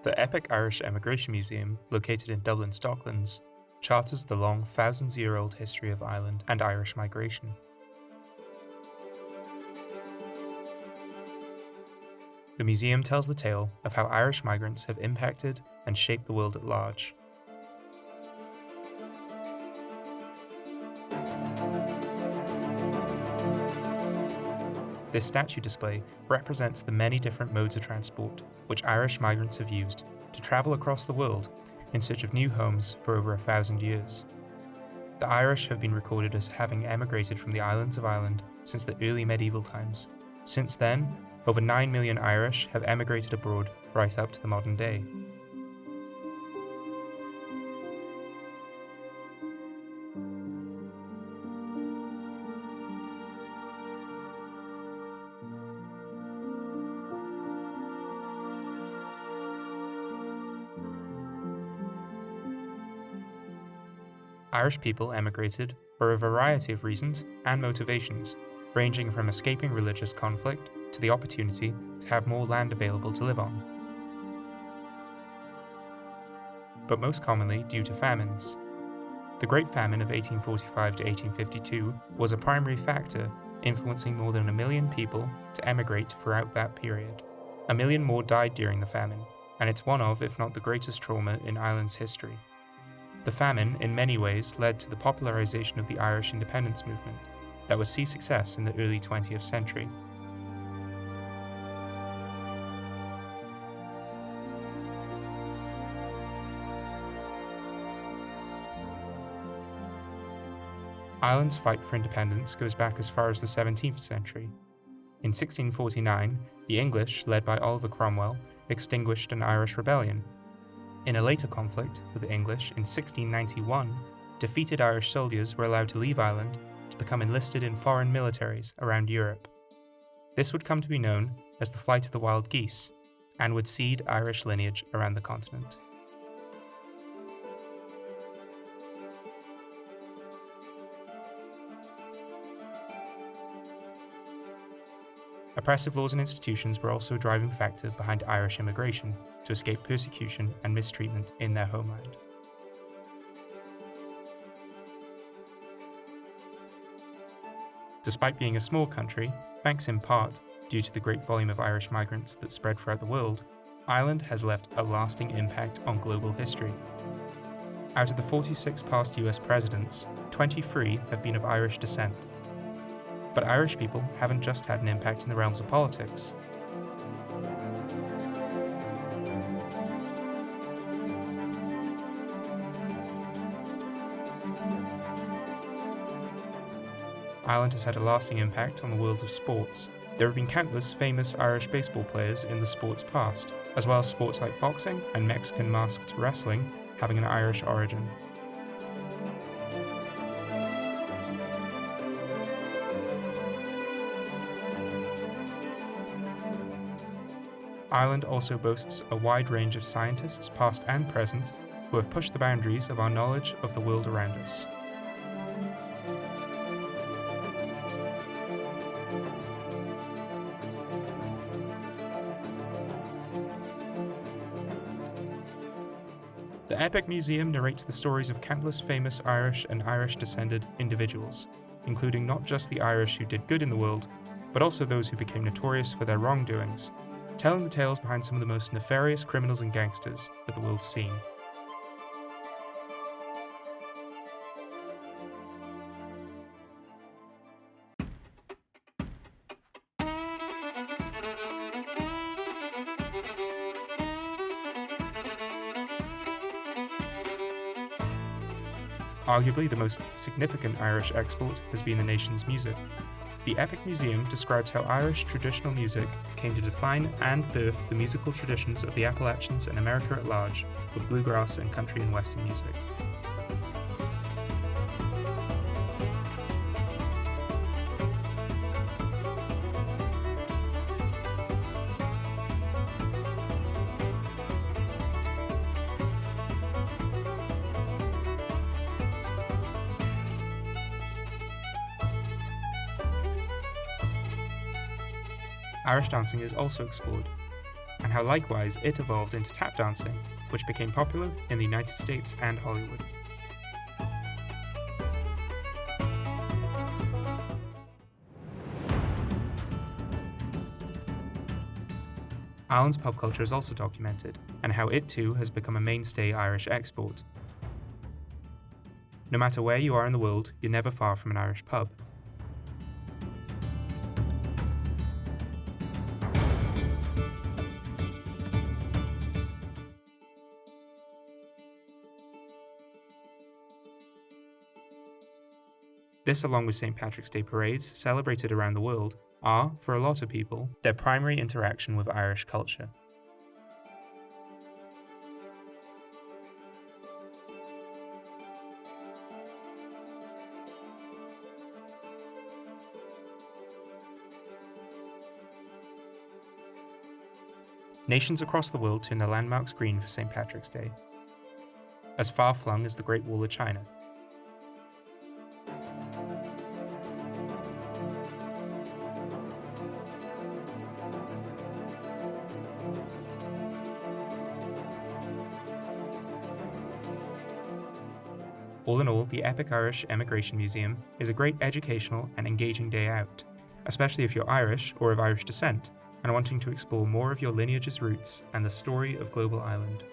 The epic Irish Emigration Museum, located in Dublin, Docklands, charters the long thousands-year-old history of Ireland and Irish migration. The museum tells the tale of how Irish migrants have impacted and shaped the world at large. This statue display represents the many different modes of transport which Irish migrants have used to travel across the world in search of new homes for over 1,000 years. The Irish have been recorded as having emigrated from the islands of Ireland since the early medieval times. Since then, over 9 million Irish have emigrated abroad right up to the modern day. Irish people emigrated for a variety of reasons and motivations, ranging from escaping religious conflict to the opportunity to have more land available to live on. But most commonly due to famines. The Great Famine of 1845 to 1852 was a primary factor influencing more than 1 million people to emigrate throughout that period. 1 million more died during the famine, and it's one of, if not the greatest trauma in Ireland's history. The famine, in many ways, led to the popularisation of the Irish independence movement that would see success in the early 20th century. Ireland's fight for independence goes back as far as the 17th century. In 1649, the English, led by Oliver Cromwell, extinguished an Irish rebellion. In a later conflict with the English in 1691, defeated Irish soldiers were allowed to leave Ireland to become enlisted in foreign militaries around Europe. This would come to be known as the Flight of the Wild Geese, and would seed Irish lineage around the continent. Oppressive laws and institutions were also a driving factor behind Irish immigration to escape persecution and mistreatment in their homeland. Despite being a small country, thanks in part due to the great volume of Irish migrants that spread throughout the world, Ireland has left a lasting impact on global history. Out of the 46 past US presidents, 23 have been of Irish descent. But Irish people haven't just had an impact in the realms of politics. Ireland has had a lasting impact on the world of sports. There have been countless famous Irish baseball players in the sport's past, as well as sports like boxing and Mexican masked wrestling having an Irish origin. Ireland also boasts a wide range of scientists, past and present, who have pushed the boundaries of our knowledge of the world around us. The Epic Museum narrates the stories of countless famous Irish and Irish-descended individuals, including not just the Irish who did good in the world, but also those who became notorious for their wrongdoings, telling the tales behind some of the most nefarious criminals and gangsters that the world's seen. Arguably the most significant Irish export has been the nation's music. The Epic Museum describes how Irish traditional music came to define and birth the musical traditions of the Appalachians and America at large, with bluegrass and country and western music. Irish dancing is also explored, and how likewise it evolved into tap dancing, which became popular in the United States and Hollywood. Ireland's pub culture is also documented, and how it too has become a mainstay Irish export. No matter where you are in the world, you're never far from an Irish pub. This, along with St. Patrick's Day parades celebrated around the world, are, for a lot of people, their primary interaction with Irish culture. Nations across the world turn their landmarks green for St. Patrick's Day, as far-flung as the Great Wall of China. All in all, the Epic Irish Emigration Museum is a great educational and engaging day out, especially if you're Irish or of Irish descent and wanting to explore more of your lineage's roots and the story of global Ireland.